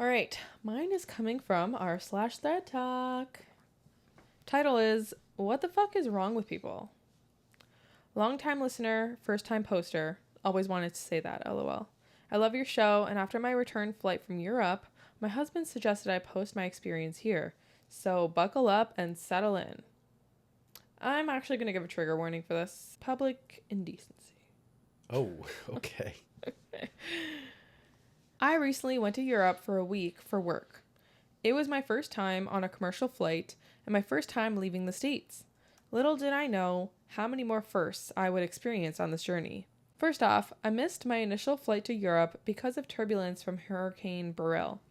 All right, mine is coming from r/ThreadTalk. Title is, What the fuck is wrong with people? Long-time listener, first-time poster. Always wanted to say that, lol. I love your show, and after my return flight from Europe, my husband suggested I post my experience here. So buckle up and settle in. I'm actually going to give a trigger warning for this. Public indecency. Oh, okay. I recently went to Europe for a week for work. It was my first time on a commercial flight and my first time leaving the States. Little did I know how many more firsts I would experience on this journey. First off, I missed my initial flight to Europe because of turbulence from Hurricane Beryl.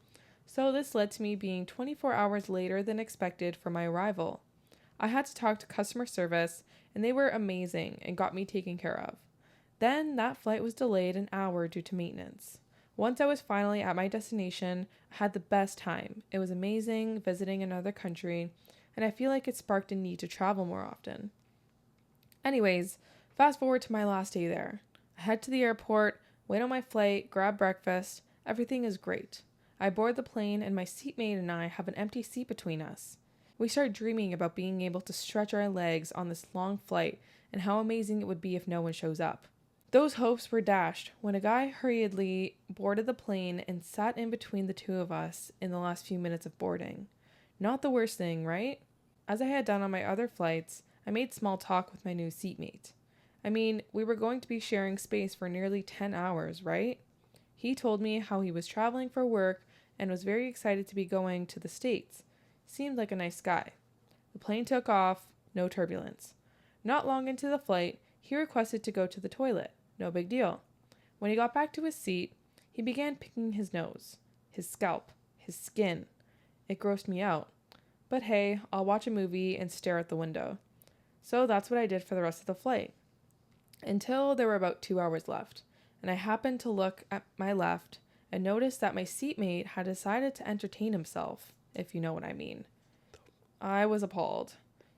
So this led to me being 24 hours later than expected for my arrival. I had to talk to customer service, and they were amazing and got me taken care of. Then that flight was delayed an hour due to maintenance. Once I was finally at my destination, I had the best time. It was amazing visiting another country, and I feel like it sparked a need to travel more often. Anyways, fast forward to my last day there. I head to the airport, wait on my flight, grab breakfast. Everything is great. I board the plane, and my seatmate and I have an empty seat between us. We start dreaming about being able to stretch our legs on this long flight and how amazing it would be if no one shows up. Those hopes were dashed when a guy hurriedly boarded the plane and sat in between the two of us in the last few minutes of boarding. Not the worst thing, right? As I had done on my other flights, I made small talk with my new seatmate. I mean, we were going to be sharing space for nearly 10 hours, right? He told me how he was traveling for work and was very excited to be going to the States. Seemed like a nice guy. The plane took off, no turbulence. Not long into the flight, he requested to go to the toilet. No big deal. When he got back to his seat, he began picking his nose, his scalp, his skin. It grossed me out. But hey, I'll watch a movie and stare at the window. So that's what I did for the rest of the flight. Until there were about 2 hours left, and I happened to look at my left and noticed that my seatmate had decided to entertain himself, if you know what I mean. I was appalled.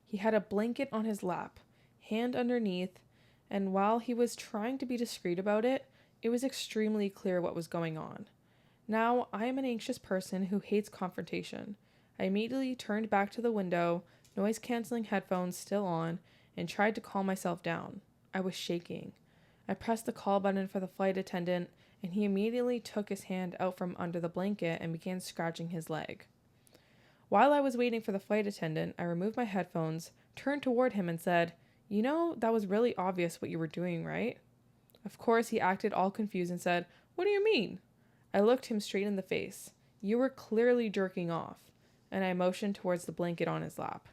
He had a blanket on his lap, hand underneath, and while he was trying to be discreet about it, it was extremely clear what was going on. Now, I am an anxious person who hates confrontation. I immediately turned back to the window, noise-canceling headphones still on, and tried to calm myself down. I was shaking. I pressed the call button for the flight attendant, and he immediately took his hand out from under the blanket and began scratching his leg. While I was waiting for the flight attendant, I removed my headphones, turned toward him, and said, "You know, that was really obvious what you were doing, right?" Of course, he acted all confused and said, "What do you mean?" I looked him straight in the face. "You were clearly jerking off," and I motioned towards the blanket on his lap.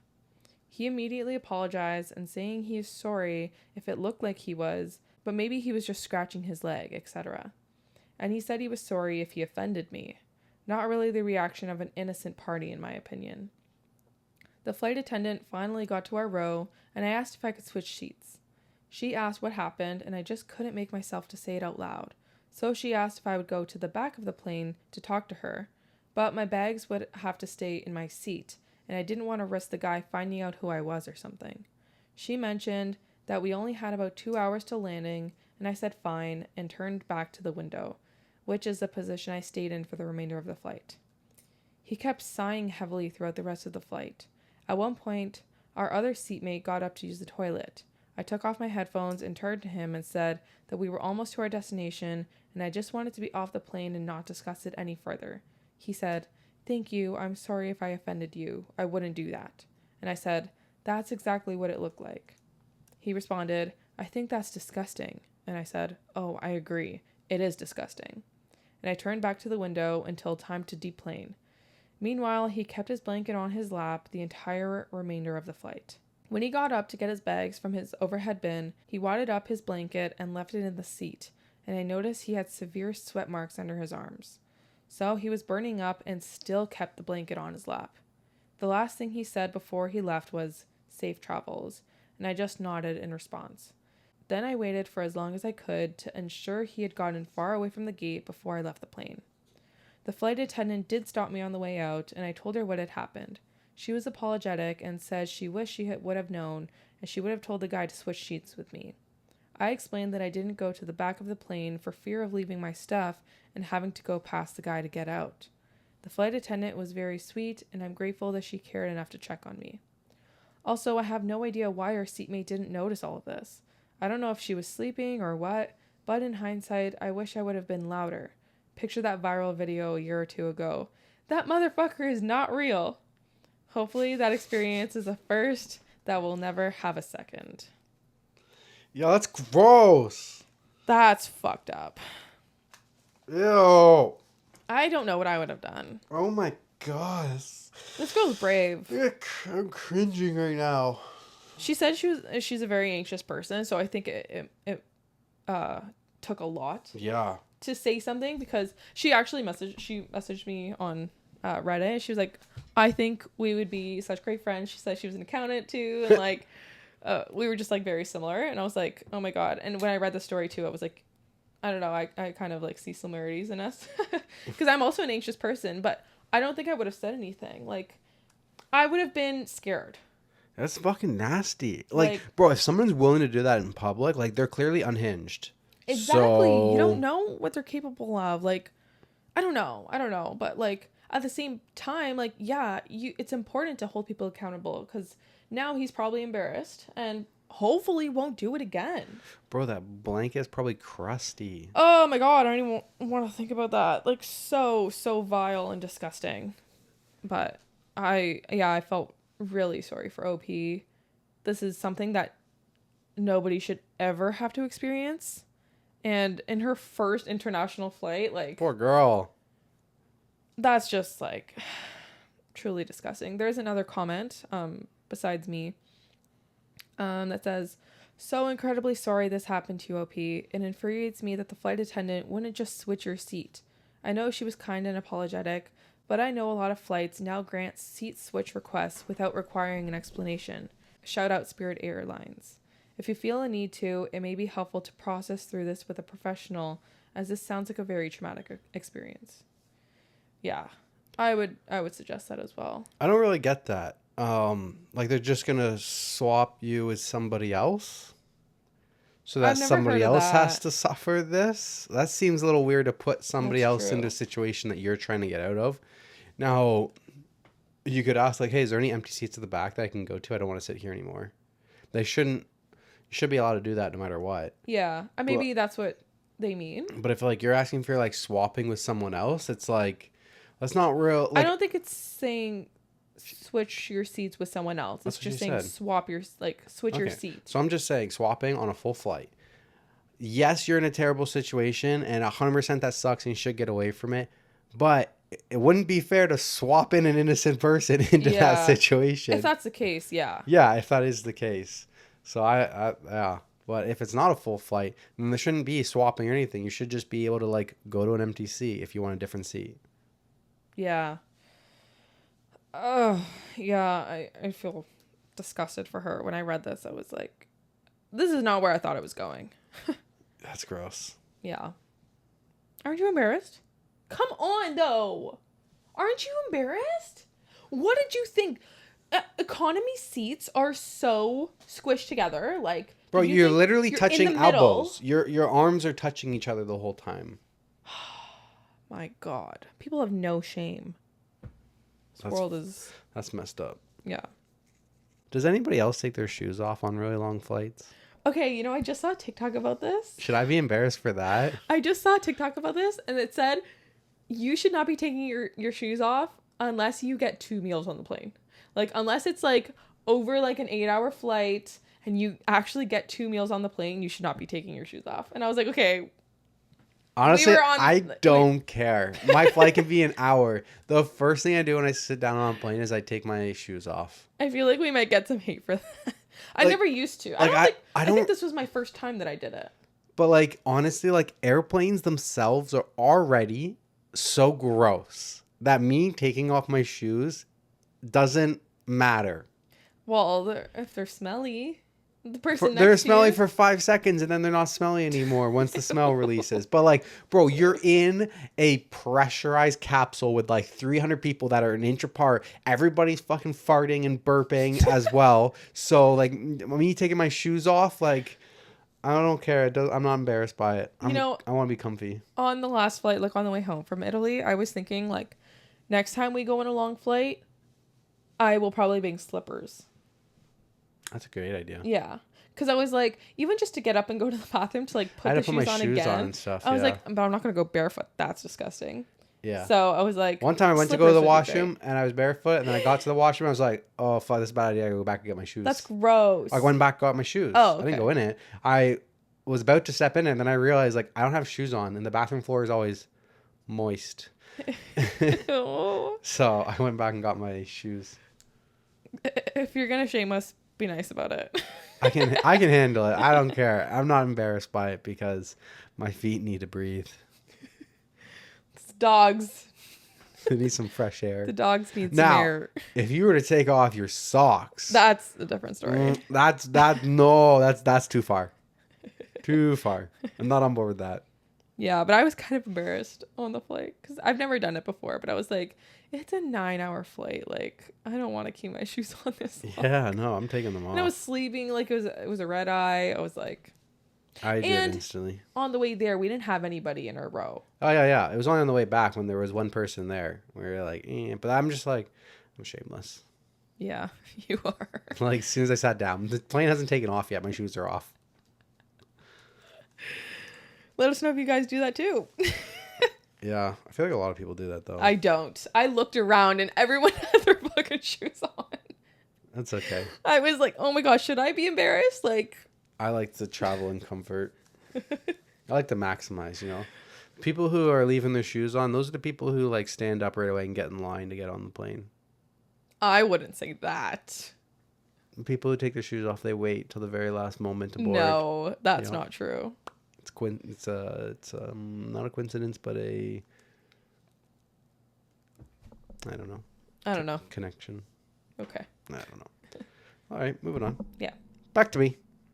He immediately apologized and saying he is sorry if it looked like he was, but maybe he was just scratching his leg, etc. And he said he was sorry if he offended me. Not really the reaction of an innocent party, in my opinion. The flight attendant finally got to our row, and I asked if I could switch seats. She asked what happened, and I just couldn't make myself to say it out loud. So she asked if I would go to the back of the plane to talk to her, but my bags would have to stay in my seat, and I didn't want to risk the guy finding out who I was or something. She mentioned that we only had about 2 hours to landing, and I said fine and turned back to the window, which is the position I stayed in for the remainder of the flight. He kept sighing heavily throughout the rest of the flight. At one point, our other seatmate got up to use the toilet. I took off my headphones and turned to him and said that we were almost to our destination and I just wanted to be off the plane and not discuss it any further. He said, "Thank you, I'm sorry if I offended you. I wouldn't do that." And I said, "That's exactly what it looked like." He responded, "I think that's disgusting." And I said, "Oh, I agree. It is disgusting." And I turned back to the window until time to deplane. Meanwhile, he kept his blanket on his lap the entire remainder of the flight. When he got up to get his bags from his overhead bin, he wadded up his blanket and left it in the seat, and I noticed he had severe sweat marks under his arms. So he was burning up and still kept the blanket on his lap. The last thing he said before he left was, "Safe travels," and I just nodded in response. Then I waited for as long as I could to ensure he had gotten far away from the gate before I left the plane. The flight attendant did stop me on the way out, and I told her what had happened. She was apologetic and said she wished she would have known, and she would have told the guy to switch seats with me. I explained that I didn't go to the back of the plane for fear of leaving my stuff and having to go past the guy to get out. The flight attendant was very sweet, and I'm grateful that she cared enough to check on me. Also, I have no idea why our seatmate didn't notice all of this. I don't know if she was sleeping or what, but in hindsight, I wish I would have been louder. Picture that viral video a year or two ago. That motherfucker is not real. Hopefully that experience is a first that will never have a second. Yo, that's gross. That's fucked up. Ew. I don't know what I would have done. Oh my gosh. This girl's brave. I'm cringing right now. She said she's a very anxious person, so I think it took a lot. Yeah. To say something, because she messaged me on Reddit, and she was like, I think we would be such great friends. She said she was an accountant too, and like we were just like very similar, and I was like, oh my god. And when I read the story too, I was like, I don't know, I kind of like see similarities in us, because I'm also an anxious person, but I don't think I would have said anything. Like, I would have been scared. That's fucking nasty. Like, bro, if someone's willing to do that in public, like, they're clearly unhinged. Exactly. So... You don't know what they're capable of. Like, I don't know. But, like, at the same time, like, yeah, it's important to hold people accountable, because now he's probably embarrassed and hopefully won't do it again. Bro, that blanket's probably crusty. Oh, my God. I don't even want to think about that. Like, so vile and disgusting. But I felt really sorry for OP. This is something that nobody should ever have to experience. And in her first international flight, like... Poor girl. That's just, like, truly disgusting. There's another comment, besides me, that says, so incredibly sorry this happened to you, OP. It infuriates me that the flight attendant wouldn't just switch your seat. I know she was kind and apologetic, but I know a lot of flights now grant seat switch requests without requiring an explanation. Shout out Spirit Airlines. If you feel a need to, it may be helpful to process through this with a professional, as this sounds like a very traumatic experience. Yeah, I would suggest that as well. I don't really get that. Like, they're just gonna swap you with somebody else, so that somebody else has to suffer this. That seems a little weird to put somebody else into a situation that you're trying to get out of. Now, you could ask, like, hey, is there any empty seats at the back that I can go to? I don't want to sit here anymore. You should be allowed to do that no matter what. Yeah, maybe that's what they mean. But if, like, you're asking for, like, swapping with someone else, it's like, that's not real. Like, I don't think it's saying switch your seats with someone else. It's just saying switch your seat. So I'm just saying swapping on a full flight. Yes, you're in a terrible situation, and 100% that sucks, and you should get away from it. But it wouldn't be fair to swap in an innocent person into that situation. If that's the case, yeah. Yeah, if that is the case. So yeah. But if it's not a full flight, then there shouldn't be swapping or anything. You should just be able to, like, go to an empty seat if you want a different seat. Yeah. Yeah, I feel disgusted for her. When I read this, I was like, this is not where I thought it was going. That's gross. Yeah. Aren't you embarrassed? Come on, though. Aren't you embarrassed? What did you think? Economy seats are so squished together. Like, bro, you're literally touching elbows. Your arms are touching each other the whole time. My God. People have no shame. That's messed up. Yeah. Does anybody else take their shoes off on really long flights? Okay, I just saw a TikTok about this. Should I be embarrassed for that? I just saw a TikTok about this, and it said you should not be taking your shoes off unless you get 2 meals on the plane. Like, unless it's like over like an 8-hour flight and you actually get 2 meals on the plane, you should not be taking your shoes off. And I was like, okay. Honestly, I don't care. My flight can be an hour. The first thing I do when I sit down on a plane is I take my shoes off. I feel like we might get some hate for that. I never used to. I think this was my first time that I did it. But, like, honestly, like, airplanes themselves are already so gross that me taking off my shoes doesn't matter. Well, if they're smelly, the person they're smelly for 5 seconds and then they're not smelly anymore once the smell releases. But, like, bro, you're in a pressurized capsule with like 300 people that are an inch apart. Everybody's fucking farting and burping as well. So, like, me taking my shoes off, like, I don't care. I'm not embarrassed by it. I want to be comfy. On the last flight, like on the way home from Italy, I was thinking, like, Next time we go on a long flight, I will probably bring slippers. That's a great idea. Yeah. Because I was like, even just to get up and go to the bathroom to like put the shoes on again. And stuff, I was like, but I'm not going to go barefoot. That's disgusting. Yeah. So I was like, one time I went to go to the washroom and I was barefoot, and then I got to the washroom. I was like, oh, fuck, this is a bad idea. I gotta go back and get my shoes. That's gross. I went back, got my shoes. Oh, okay. I didn't go in it. I was about to step in it, and then I realized like I don't have shoes on, and the bathroom floor is always moist. So I went back and got my shoes. If you're gonna shame us, be nice about it. I can handle it. I don't care. I'm not embarrassed by it because my feet need to breathe. It's dogs. They need some fresh air. The dogs need some air. If you were to take off your socks, that's a different story. That's too far. Too far. I'm not on board with that. Yeah, but I was kind of embarrassed on the flight because I've never done it before. But I was like, it's a 9-hour flight. Like, I don't want to keep my shoes on this long. Yeah, no, I'm taking them off. And I was sleeping like it was a red eye. I was like, I did instantly. On the way there, we didn't have anybody in our row. Oh yeah. It was only on the way back when there was one person there. We were like, but I'm just like, I'm shameless. Yeah, you are. Like as soon as I sat down, the plane hasn't taken off yet. My shoes are off. Let us know if you guys do that too. Yeah, I feel like a lot of people do that though. I don't. I looked around and everyone had their fucking shoes on. That's okay. I was like, oh my gosh, should I be embarrassed? Like, I like to travel in comfort. I like to maximize, People who are leaving their shoes on, those are the people who like stand up right away and get in line to get on the plane. I wouldn't say that. People who take their shoes off, they wait till the very last moment to board. No, that's not true. It's not a coincidence, but I don't know. Connection. Okay. I don't know. All right, moving on. Yeah. Back to me.